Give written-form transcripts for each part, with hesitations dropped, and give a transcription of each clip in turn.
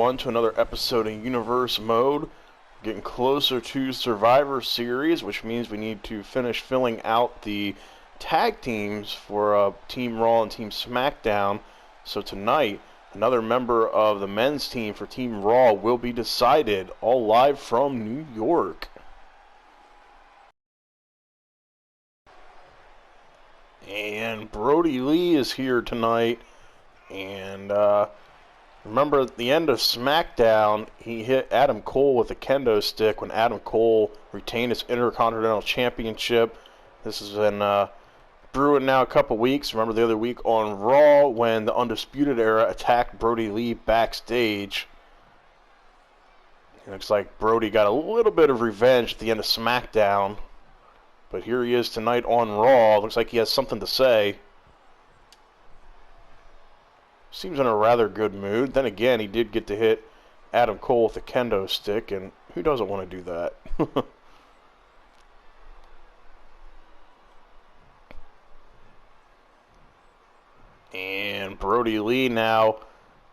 on to another episode of Universe Mode. Getting closer to Survivor Series, which means we need to finish filling out the tag teams for Team Raw and Team SmackDown. So tonight, another member of the men's team for Team Raw will be decided, all live from New York. And Brody Lee is here tonight. And remember at the end of SmackDown, he hit Adam Cole with a kendo stick when Adam Cole retained his Intercontinental Championship. This has been brewing now a couple weeks. Remember the other week on Raw when the Undisputed Era attacked Brody Lee backstage. It looks like Brody got a little bit of revenge at the end of SmackDown. But here he is tonight on Raw. Looks like he has something to say. Seems in a rather good mood. Then again, he did get to hit Adam Cole with a kendo stick, and who doesn't want to do that? And Brody Lee now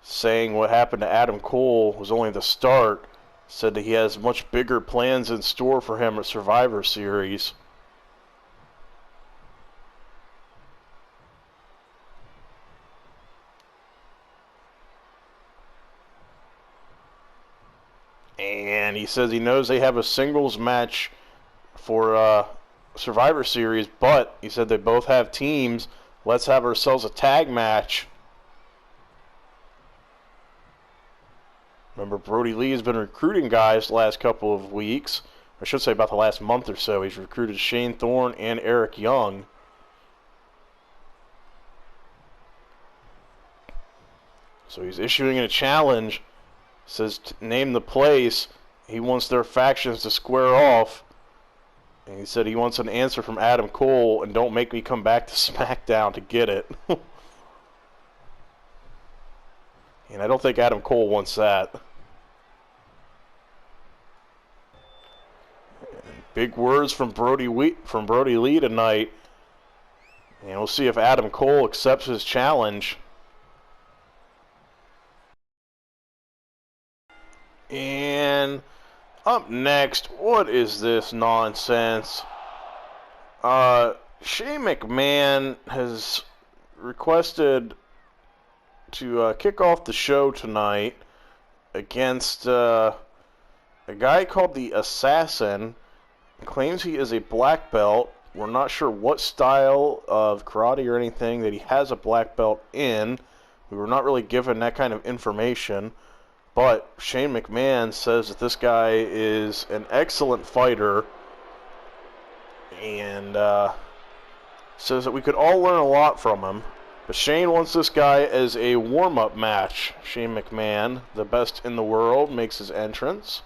saying what happened to Adam Cole was only the start. Said that he has much bigger plans in store for him at Survivor Series. And he says he knows they have a singles match for Survivor Series, but he said they both have teams. Let's have ourselves a tag match. Remember, Brody Lee has been recruiting guys the last couple of weeks. I should say about the last month or so. He's recruited Shane Thorne and Eric Young. So he's issuing a challenge. Says to name the place. He wants their factions to square off. And he said he wants an answer from Adam Cole, and don't make me come back to SmackDown to get it. And I don't think Adam Cole wants that. And big words from Brody Lee tonight. And we'll see if Adam Cole accepts his challenge. And up next, what is this nonsense? Shane McMahon has requested to kick off the show tonight against a guy called the Assassin. He claims he is a black belt. We're not sure what style of karate or anything that he has a black belt in. We were not really given that kind of information. But Shane McMahon says that this guy is an excellent fighter and says that we could all learn a lot from him. But Shane wants this guy as a warm-up match. Shane McMahon, the best in the world, makes his entrance.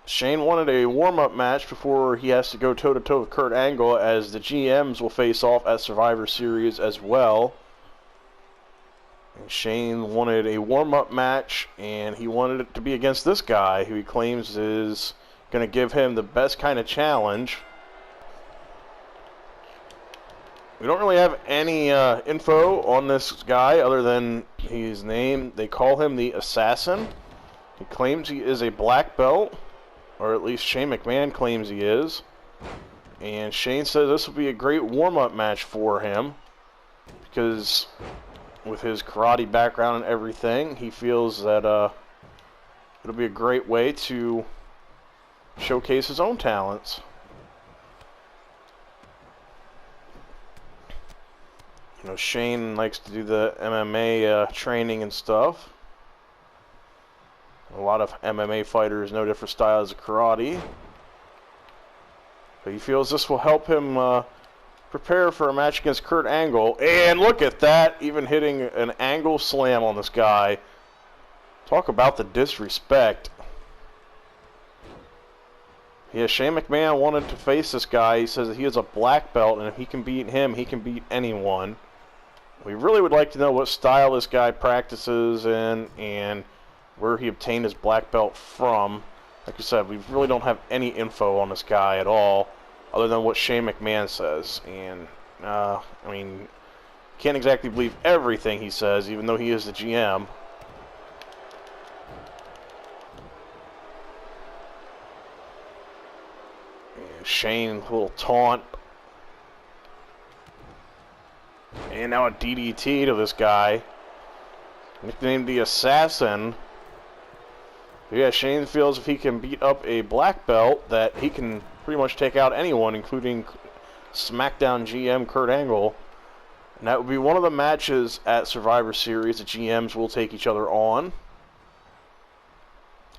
Shane wanted a warm-up match before he has to go toe-to-toe with Kurt Angle, as the GMs will face off at Survivor Series as well. And Shane wanted a warm-up match, and he wanted it to be against this guy, who he claims is going to give him the best kind of challenge. We don't really have any info on this guy other than his name. They call him the Assassin. He claims he is a black belt, or at least Shane McMahon claims he is. And Shane says this will be a great warm-up match for him, because with his karate background and everything, he feels that it'll be a great way to showcase his own talents. You know, Shane likes to do the MMA training and stuff. A lot of MMA fighters know different styles of karate. But he feels this will help him prepare for a match against Kurt Angle. And look at that, even hitting an Angle slam on this guy. Talk about the disrespect. Yeah, Shane McMahon wanted to face this guy. He says that he is a black belt, and if he can beat him, he can beat anyone. We really would like to know what style this guy practices in and where he obtained his black belt from. Like I said, we really don't have any info on this guy at all, other than what Shane McMahon says. And, I mean, can't exactly believe everything he says, even though he is the GM. Shane, a little taunt. And now a DDT to this guy. Nicknamed the Assassin. But yeah, Shane feels if he can beat up a black belt that he can pretty much take out anyone, including SmackDown GM Kurt Angle. And that would be one of the matches at Survivor Series. The GMs will take each other on.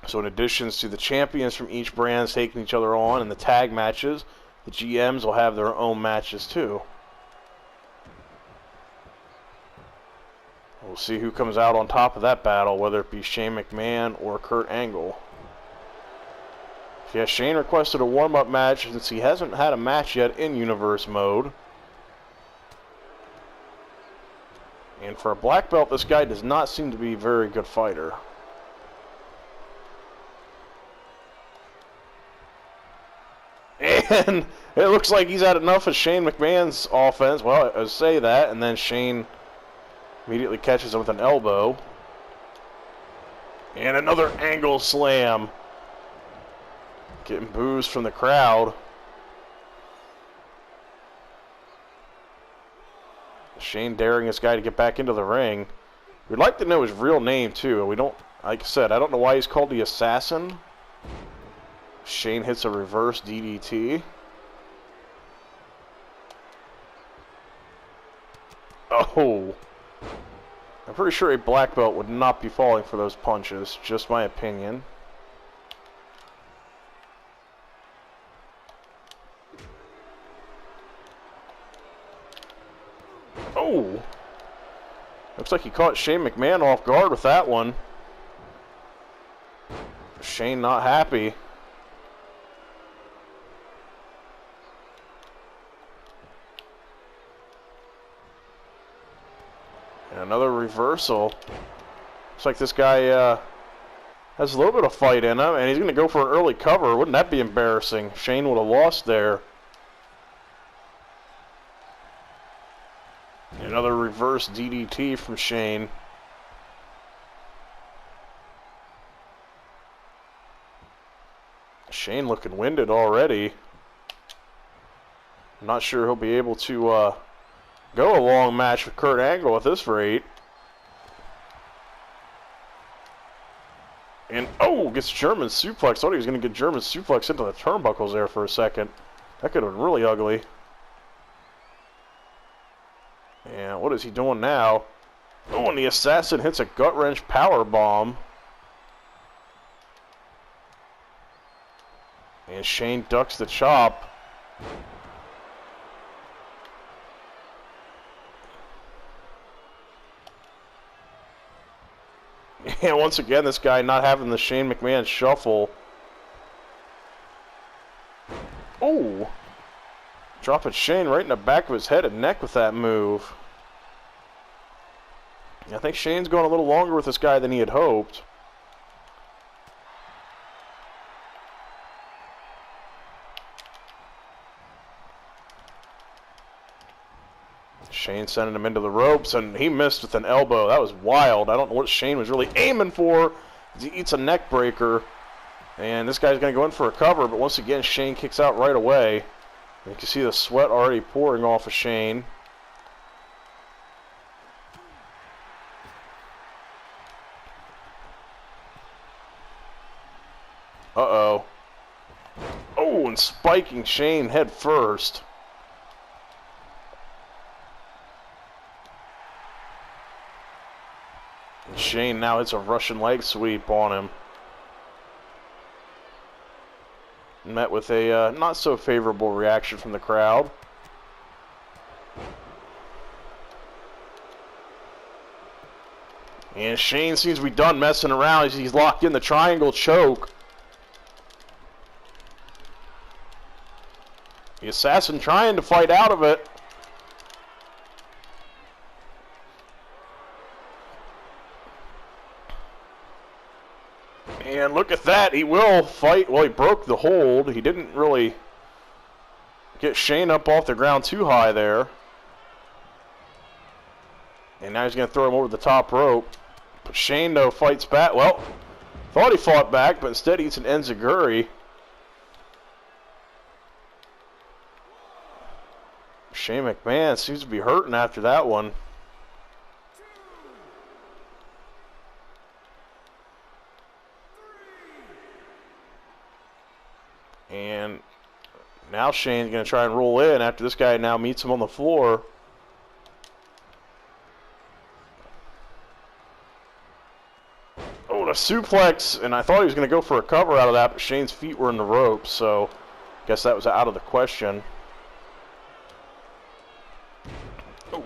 So in addition to the champions from each brand taking each other on and the tag matches, the GMs will have their own matches too. We'll see who comes out on top of that battle, whether it be Shane McMahon or Kurt Angle. So yeah, Shane requested a warm-up match since he hasn't had a match yet in Universe mode. And for a black belt, this guy does not seem to be a very good fighter. And it looks like he's had enough of Shane McMahon's offense. Well, I say that, and then Shane immediately catches him with an elbow. And another angle slam. Getting boos from the crowd. Shane daring this guy to get back into the ring. We'd like to know his real name, too. We don't, like I said, I don't know why he's called the Assassin. Shane hits a reverse DDT. Oh. I'm pretty sure a black belt would not be falling for those punches. Just my opinion. Oh. Looks like he caught Shane McMahon off guard with that one. Shane not happy. And another reversal. Looks like this guy has a little bit of fight in him, and he's going to go for an early cover. Wouldn't that be embarrassing? Shane would have lost there. Another reverse DDT from Shane. Shane looking winded already. I'm not sure he'll be able to go a long match with Kurt Angle at this rate. And, oh, gets German suplex. Thought he was going to get German suplex into the turnbuckles there for a second. That could have been really ugly. And what is he doing now? Oh, and the Assassin hits a gut-wrench power bomb. And Shane ducks the chop. And once again, this guy not having the Shane McMahon shuffle. Oh! Dropping Shane right in the back of his head and neck with that move. I think Shane's going a little longer with this guy than he had hoped. Shane sending him into the ropes, and he missed with an elbow. That was wild. I don't know what Shane was really aiming for. He eats a neck breaker, and this guy's going to go in for a cover, but once again, Shane kicks out right away. You can see the sweat already pouring off of Shane. Uh-oh. Oh, and spiking Shane head first. And Shane now hits a Russian leg sweep on him. Met with a not so favorable reaction from the crowd. And Shane seems to be done messing around. He's locked in the triangle choke. The Assassin trying to fight out of it. And look at that. He will fight. Well, he broke the hold. He didn't really get Shane up off the ground too high there. And now he's going to throw him over the top rope. But Shane, though, fights back. Well, thought he fought back, but instead he eats an enziguri. Shane McMahon seems to be hurting after that one. And now Shane's going to try and roll in after this guy now meets him on the floor. Oh, the suplex, and I thought he was going to go for a cover out of that, but Shane's feet were in the ropes, so I guess that was out of the question. Oh.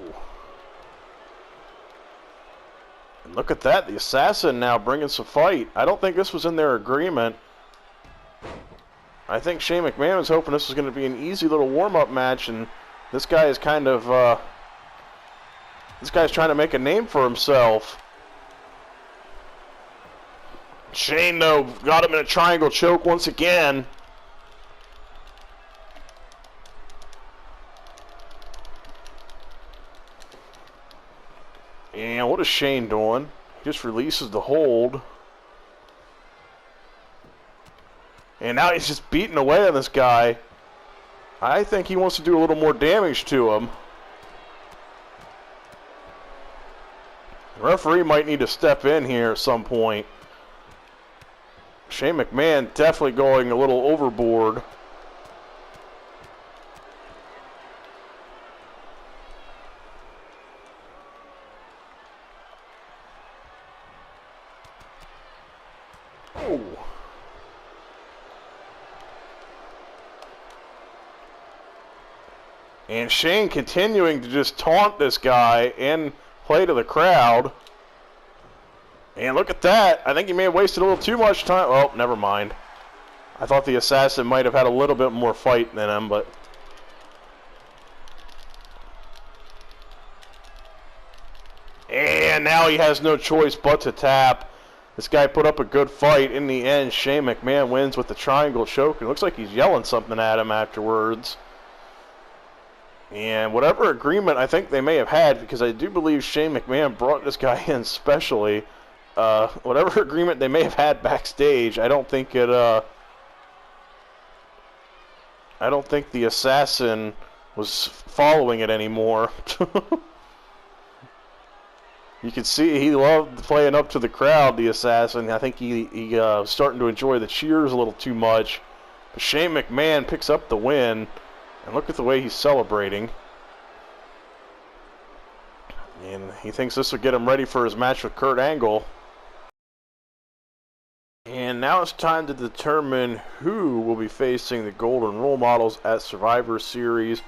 And look at that, the Assassin now bringing some fight. I don't think this was in their agreement. I think Shane McMahon was hoping this was going to be an easy little warm-up match, and this guy is kind of, this guy's trying to make a name for himself. Shane, though, got him in a triangle choke once again. And what is Shane doing? He just releases the hold. And now he's just beating away on this guy. I think he wants to do a little more damage to him. The referee might need to step in here at some point. Shane McMahon definitely going a little overboard. Oh. And Shane continuing to just taunt this guy and play to the crowd. And look at that. I think he may have wasted a little too much time. Oh, never mind. I thought the Assassin might have had a little bit more fight than him, but... And now he has no choice but to tap. This guy put up a good fight. In the end, Shane McMahon wins with the triangle choke. It looks like he's yelling something at him afterwards. And whatever agreement I think they may have had, because I do believe Shane McMahon brought this guy in specially, whatever agreement they may have had backstage, I don't think it, I don't think the Assassin was following it anymore. You can see he loved playing up to the crowd, the Assassin. I think he was starting to enjoy the cheers a little too much. But Shane McMahon picks up the win. And look at the way he's celebrating. And he thinks this will get him ready for his match with Kurt Angle. And now it's time to determine who will be facing the Golden Role Models at Survivor Series.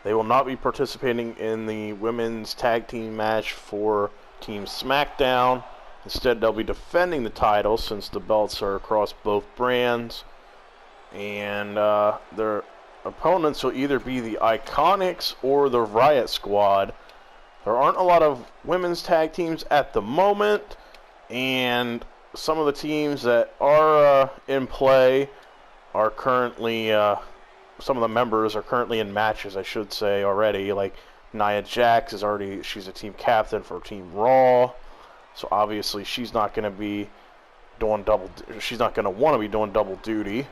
They will not be participating in the women's tag team match for Team SmackDown. Instead, they'll be defending the title since the belts are across both brands. And their opponents will either be the Iconics or the Riot Squad. There aren't a lot of women's tag teams at the moment, and some of the teams that are in play are currently, some of the members are currently in matches, I should say, already. Like Nia Jax is already, she's a team captain for Team Raw, so obviously she's not going to be doing she's not going to want to be doing double duty.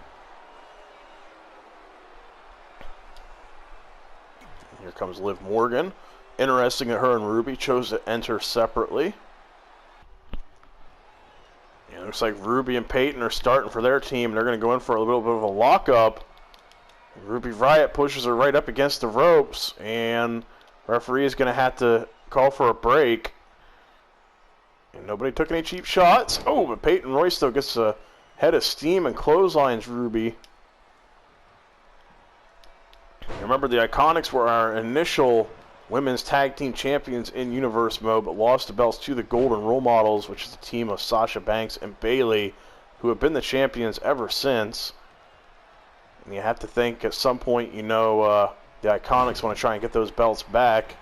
Here comes Liv Morgan. Interesting that her and Ruby chose to enter separately. Yeah, looks like Ruby and Peyton are starting for their team. They're going to go in for a little bit of a lockup. Ruby Riott pushes her right up against the ropes, and the referee is going to have to call for a break. And nobody took any cheap shots. Oh, but Peyton Royce still gets a head of steam and clotheslines Ruby. Remember, the Iconics were our initial women's tag team champions in Universe mode, but lost the belts to the Golden Role Models, which is a team of Sasha Banks and Bayley, who have been the champions ever since. And you have to think at some point, you know, the Iconics want to try and get those belts back.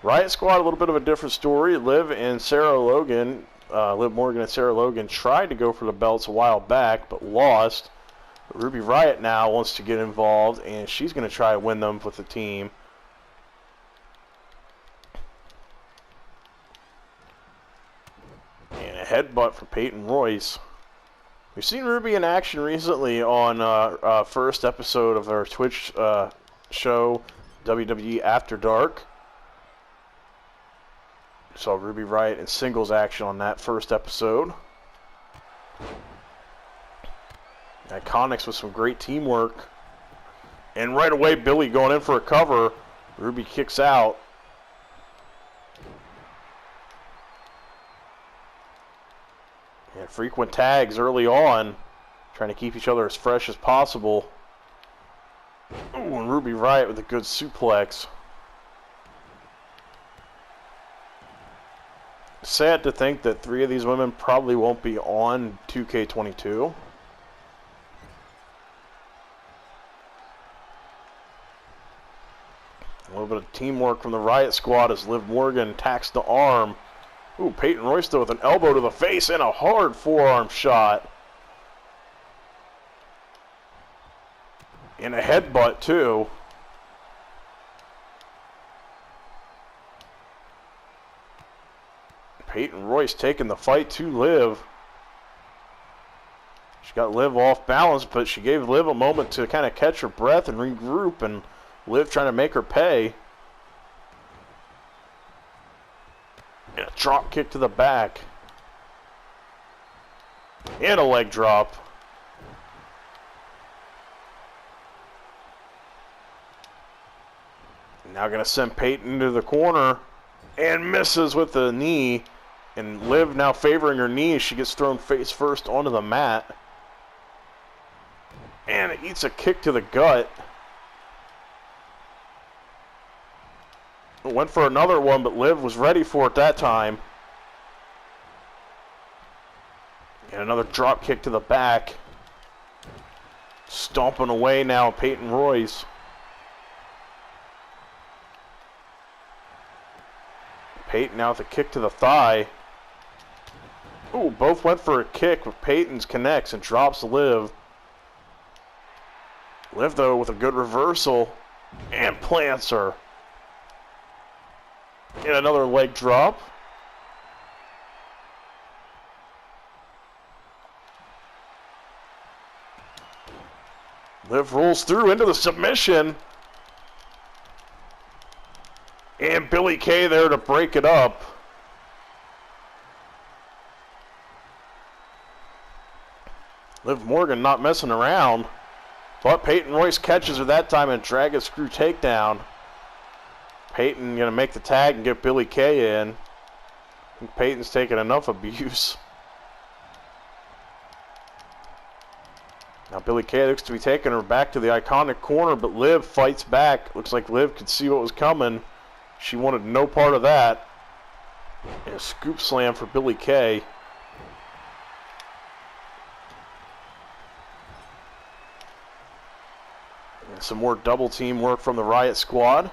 Riot Squad, a little bit of a different story. Liv and Sarah Logan, Liv Morgan and Sarah Logan tried to go for the belts a while back, but lost. Ruby Riott now wants to get involved, and she's going to try to win them with the team. And a headbutt for Peyton Royce. We've seen Ruby in action recently on first episode of our Twitch show, WWE After Dark. Saw Ruby Riott in singles action on that first episode. Iconics with some great teamwork. And right away, Billy going in for a cover. Ruby kicks out. And frequent tags early on, trying to keep each other as fresh as possible. Ooh, and Ruby Riott with a good suplex. Sad to think that 3 of these women probably won't be on 2K22. A little bit of teamwork from the Riott Squad as Liv Morgan attacks the arm. Ooh, Peyton Royce though with an elbow to the face and a hard forearm shot. And a headbutt too. Peyton Royce taking the fight to Liv. She got Liv off balance, but she gave Liv a moment to kind of catch her breath and regroup, and Liv trying to make her pay. And a drop kick to the back. And a leg drop. Now going to send Peyton into the corner. And misses with the knee. And Liv now favoring her knee as she gets thrown face first onto the mat. And it eats a kick to the gut. Went for another one, but Liv was ready for it that time. And another drop kick to the back. Stomping away now, Peyton Royce. Peyton now with a kick to the thigh. Ooh, both went for a kick, but Peyton's connects and drops Liv. Liv, though, with a good reversal. And plants her. And another leg drop. Liv rolls through into the submission. And Billie Kay there to break it up. Liv Morgan not messing around. But Peyton Royce catches her that time and drag a screw takedown. Peyton going to make the tag and get Billie Kay in. I think Peyton's taken enough abuse. Now Billie Kay looks to be taking her back to the Iconic corner, but Liv fights back. Looks like Liv could see what was coming. She wanted no part of that. And a scoop slam for Billie Kay. And some more double team work from the Riott Squad.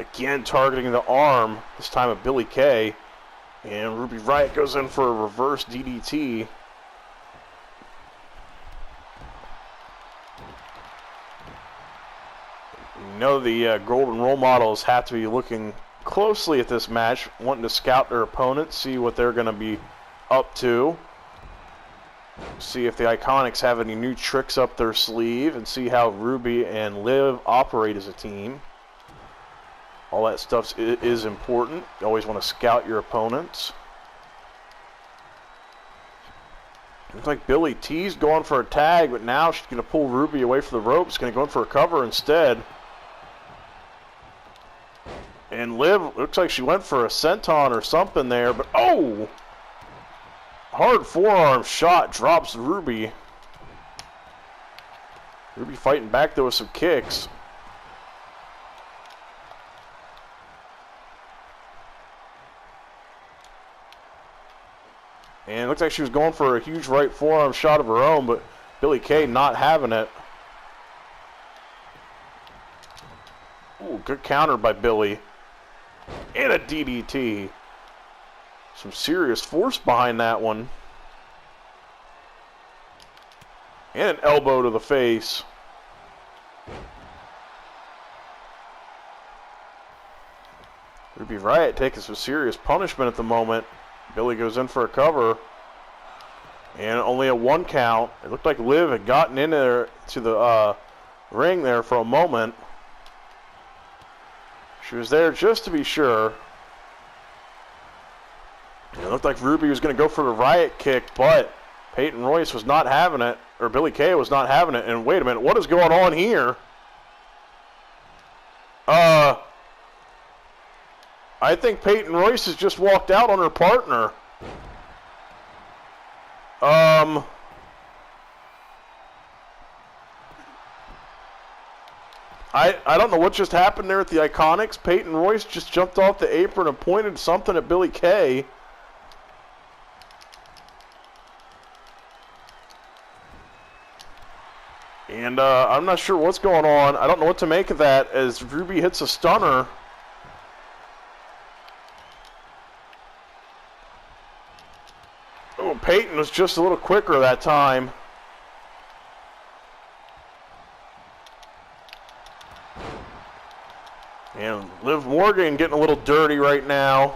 Again targeting the arm, this time of Billie Kay. And Ruby Riott goes in for a reverse DDT. You know the Golden Role Models have to be looking closely at this match, wanting to scout their opponents, see what they're going to be up to. See if the Iconics have any new tricks up their sleeve, and see how Ruby and Liv operate as a team. All that stuff is important. You always want to scout your opponents. Looks like Billie T's going for a tag, but now she's going to pull Ruby away from the ropes. Going to go in for a cover instead. And Liv, looks like she went for a senton or something there, but oh! Hard forearm shot drops Ruby. Ruby fighting back there with some kicks. And it looks like she was going for a huge right forearm shot of her own, but Billie Kay not having it. Ooh, good counter by Billie. And a DDT. Some serious force behind that one. And an elbow to the face. Ruby Riott taking some serious punishment at the moment. Billie goes in for a cover. And only a 1 count. It looked like Liv had gotten in there to the ring there for a moment. She was there just to be sure. It looked like Ruby was going to go for the riot kick, but Peyton Royce was not having it, or Billie Kay was not having it. And wait a minute, what is going on here? I think Peyton Royce has just walked out on her partner. I don't know what just happened there at the Iconics. Peyton Royce just jumped off the apron and pointed something at Billie Kay. And I'm not sure what's going on. I don't know what to make of that as Ruby hits a stunner. Oh, Peyton was just a little quicker that time. And Liv Morgan getting a little dirty right now.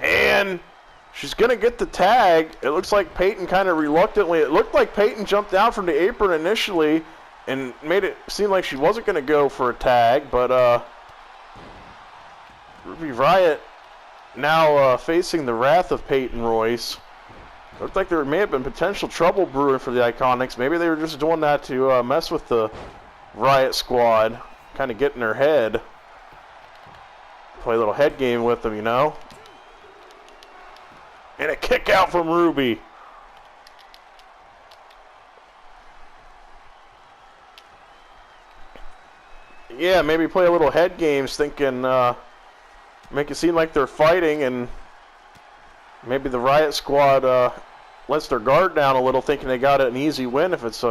And she's going to get the tag. It looks like Peyton kind of reluctantly. It looked like Peyton jumped down from the apron initially and made it seem like she wasn't going to go for a tag. But Ruby Riott now facing the wrath of Peyton Royce. Looked like there may have been potential trouble brewing for the Iconics. Maybe they were just doing that to mess with the Riott Squad. Kind of get in their head. Play a little head game with them, you know. And a kick out from Ruby. Yeah, maybe play a little head games thinking, make it seem like they're fighting, and maybe the Riott Squad lets their guard down a little thinking they got an easy win if it's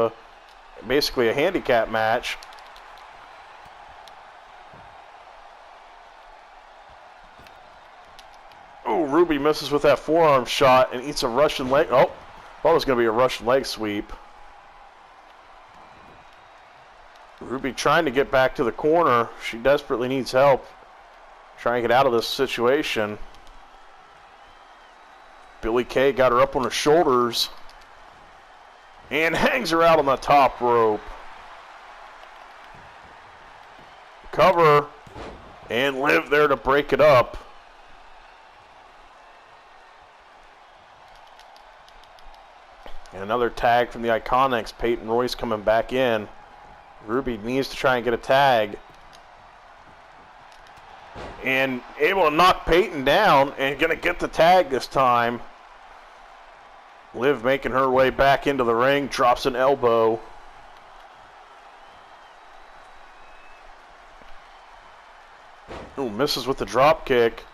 basically a handicap match. Oh, Ruby misses with that forearm shot and eats a Russian leg. Oh, thought it was going to be a Russian leg sweep. Ruby trying to get back to the corner. She desperately needs help. Trying to get out of this situation. Billie Kay got her up on her shoulders and hangs her out on the top rope. Cover and Liv there to break it up. And another tag from the Iconics. Peyton Royce coming back in. Ruby needs to try and get a tag. And able to knock Peyton down and going to get the tag this time. Liv making her way back into the ring. Drops an elbow. Ooh, misses with the drop kick.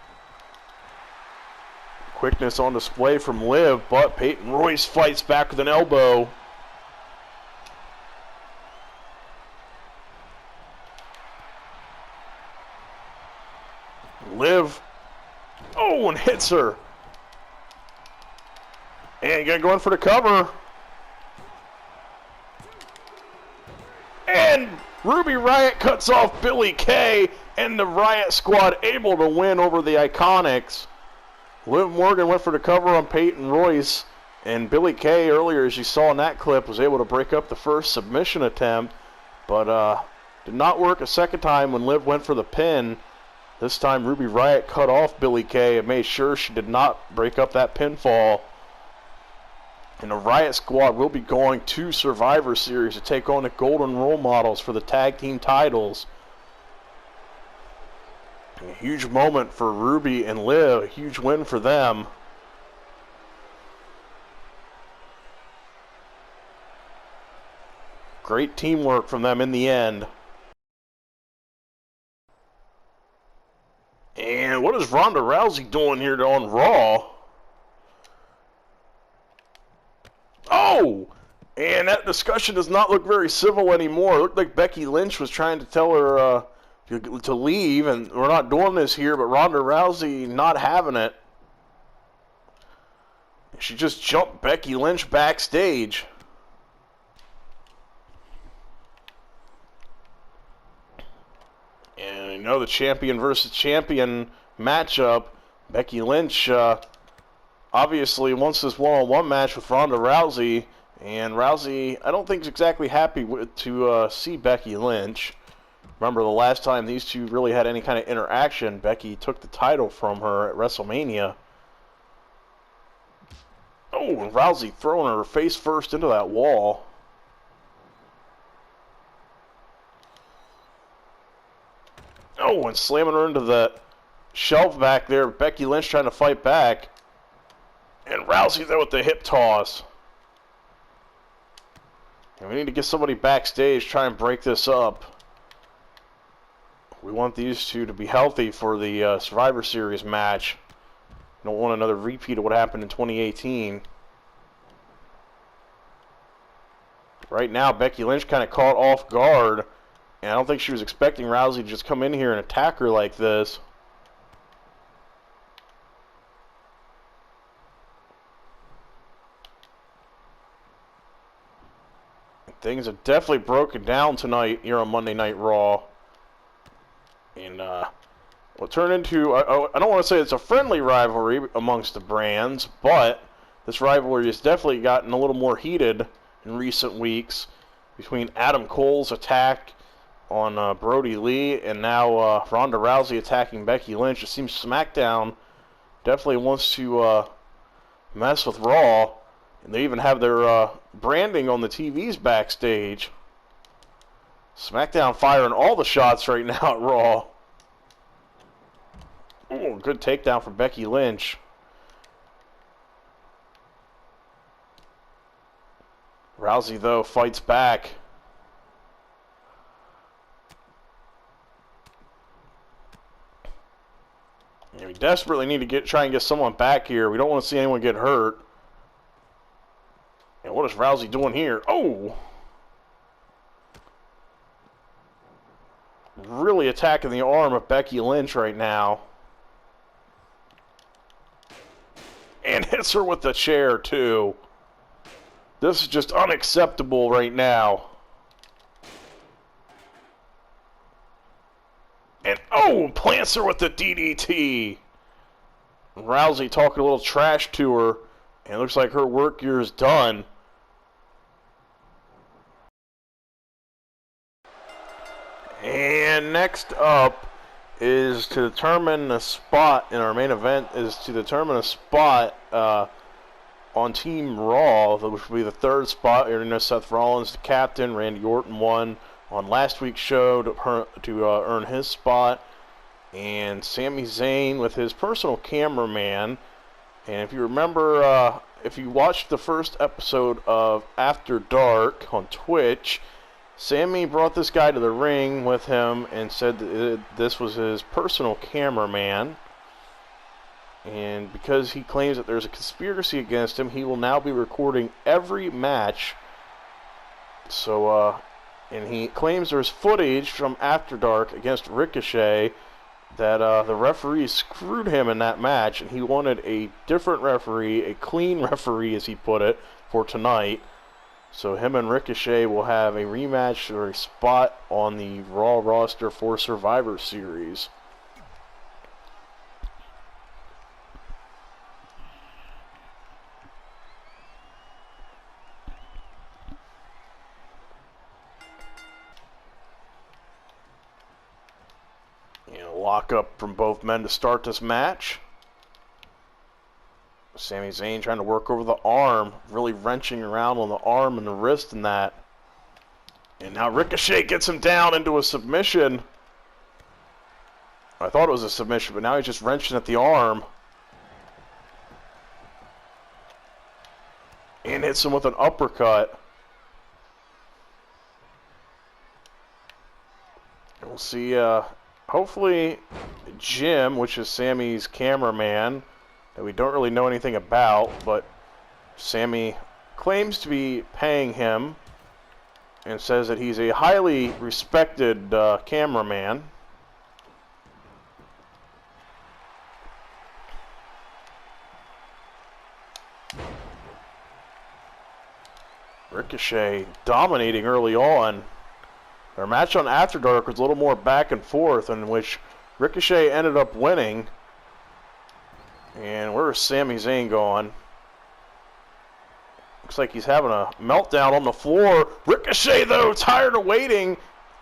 Quickness on display from Liv, but Peyton Royce fights back with an elbow. Liv, oh, and hits her. And gonna go in for the cover. And Ruby Riott cuts off Billie Kay, and the Riott Squad able to win over the Iconics. Liv Morgan went for the cover on Peyton Royce, and Billie Kay earlier, as you saw in that clip, was able to break up the first submission attempt, but did not work a second time when Liv went for the pin. This time Ruby Riott cut off Billie Kay and made sure she did not break up that pinfall. And the Riott Squad will be going to Survivor Series to take on the Golden Role Models for the tag team titles. A huge moment for Ruby and Liv, a huge win for them. Great teamwork from them in the end. And what is Ronda Rousey doing here on Raw? Oh! And that discussion does not look very civil anymore. It looked like Becky Lynch was trying to tell her to leave, and we're not doing this here, but Ronda Rousey not having it. She just jumped Becky Lynch backstage. And you know the champion versus champion matchup. Becky Lynch obviously wants this one-on-one match with Ronda Rousey, and Rousey, I don't think is exactly happy to see Becky Lynch. Remember, the last time these two really had any kind of interaction, Becky took the title from her at WrestleMania. Oh, and Rousey throwing her face first into that wall. Oh, and slamming her into the shelf back there. Becky Lynch trying to fight back. And Rousey there with the hip toss. And we need to get somebody backstage, try and break this up. We want these two to be healthy for the Survivor Series match. Don't want another repeat of what happened in 2018. Right now, Becky Lynch kind of caught off guard. And I don't think she was expecting Rousey to just come in here and attack her like this. Things have definitely broken down tonight here on Monday Night Raw. And will turn into, I don't want to say it's a friendly rivalry amongst the brands, but this rivalry has definitely gotten a little more heated in recent weeks between Adam Cole's attack on Brody Lee and now Ronda Rousey attacking Becky Lynch. It seems SmackDown definitely wants to mess with Raw, and they even have their branding on the TVs backstage. SmackDown firing all the shots right now at Raw. Ooh, good takedown from Becky Lynch. Rousey, though, fights back. Yeah, we desperately need to try and get someone back here. We don't want to see anyone get hurt. And what is Rousey doing here? Oh! Really attacking the arm of Becky Lynch right now. And hits her with the chair, too. This is just unacceptable right now. And, oh, plants her with the DDT. Rousey talking a little trash to her. And it looks like her work here is done. And next up is to determine a spot in our main event, is to determine a spot on Team Raw, which will be the third spot. You're going to know Seth Rollins, the captain. Randy Orton won on last week's show to earn his spot. And Sami Zayn with his personal cameraman. And if you remember, if you watched the first episode of After Dark on Twitch, Sami brought this guy to the ring with him and said that this was his personal cameraman. And because he claims that there's a conspiracy against him, he will now be recording every match. So, and he claims there's footage from After Dark against Ricochet that the referee screwed him in that match, and he wanted a different referee, a clean referee as he put it, for tonight. So him and Ricochet will have a rematch or a spot on the Raw roster for Survivor Series. Lock up from both men to start this match. Sami Zayn trying to work over the arm, really wrenching around on the arm and the wrist and that. And now Ricochet gets him down into a submission. I thought it was a submission, but now he's just wrenching at the arm. And hits him with an uppercut. And we'll see, hopefully Jim, which is Sami's cameraman, that we don't really know anything about, but Sami claims to be paying him and says that he's a highly respected cameraman. Ricochet dominating early on. Our match on After Dark was a little more back and forth, in which Ricochet ended up winning. And where's Sami Zayn going? Looks like he's having a meltdown on the floor. Ricochet, though, tired of waiting,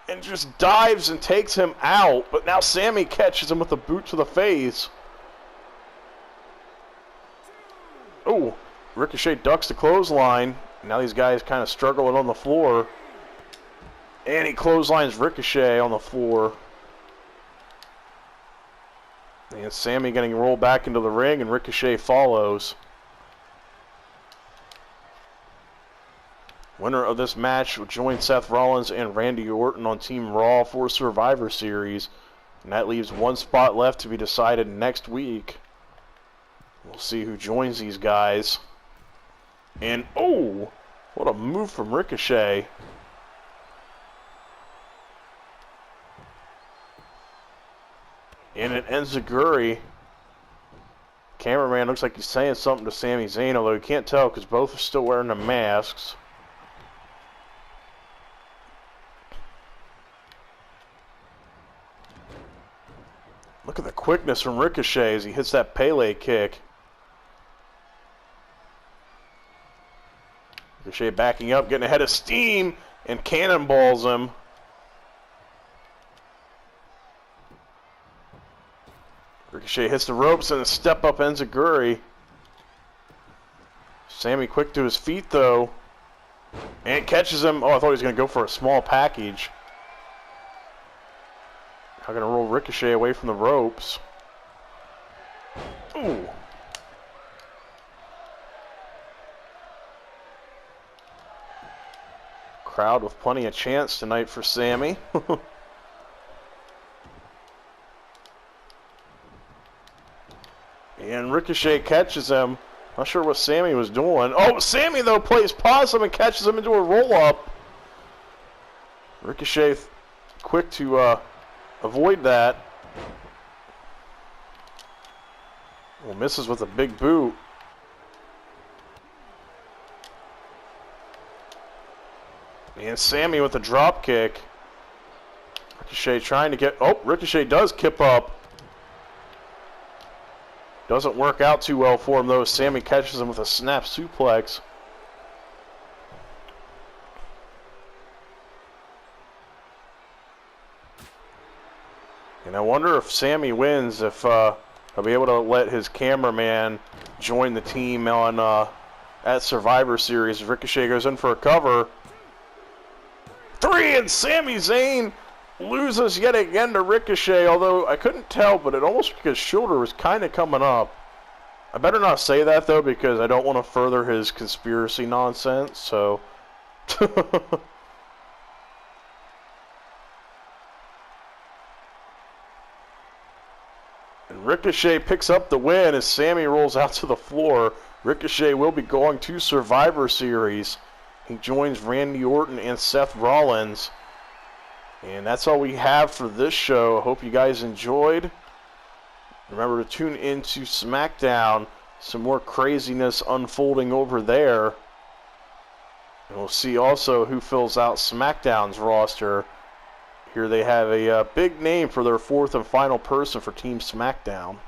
and just dives and takes him out. But now Sami catches him with a boot to the face. Oh, Ricochet ducks the clothesline. Now these guys kind of struggling on the floor. And he clotheslines Ricochet on the floor. And Sami getting rolled back into the ring, and Ricochet follows. Winner of this match will join Seth Rollins and Randy Orton on Team Raw for Survivor Series. And that leaves one spot left to be decided next week. We'll see who joins these guys. And, oh, what a move from Ricochet. And it ends Zaguri. Cameraman looks like he's saying something to Sami Zayn, although you can't tell because both are still wearing the masks. Look at the quickness from Ricochet as he hits that Pele kick. Ricochet backing up, getting ahead of steam, and cannonballs him. Ricochet hits the ropes and a step up enziguri. Sami quick to his feet though. And catches him. Oh, I thought he was going to go for a small package. I'm going to roll Ricochet away from the ropes. Ooh. Crowd with plenty of chance tonight for Sami. And Ricochet catches him. Not sure what Sami was doing. Oh, Sami, though, plays possum and catches him into a roll-up. Ricochet quick to avoid that. Well, misses with a big boot. And Sami with a drop kick. Ricochet trying to get... Oh, Ricochet does kip up. Doesn't work out too well for him, though. Sami catches him with a snap suplex. And I wonder if Sami wins, if he'll be able to let his cameraman join the team on at Survivor Series. Ricochet goes in for a cover. 3, and Sami Zayn loses yet again to Ricochet, although I couldn't tell, but it almost like his shoulder was kind of coming up. I better not say that, though, because I don't want to further his conspiracy nonsense, so... And Ricochet picks up the win as Sami rolls out to the floor. Ricochet will be going to Survivor Series. He joins Randy Orton and Seth Rollins. And that's all we have for this show. I hope you guys enjoyed. Remember to tune into SmackDown. Some more craziness unfolding over there. And we'll see also who fills out SmackDown's roster. Here they have a big name for their 4th and final person for Team SmackDown.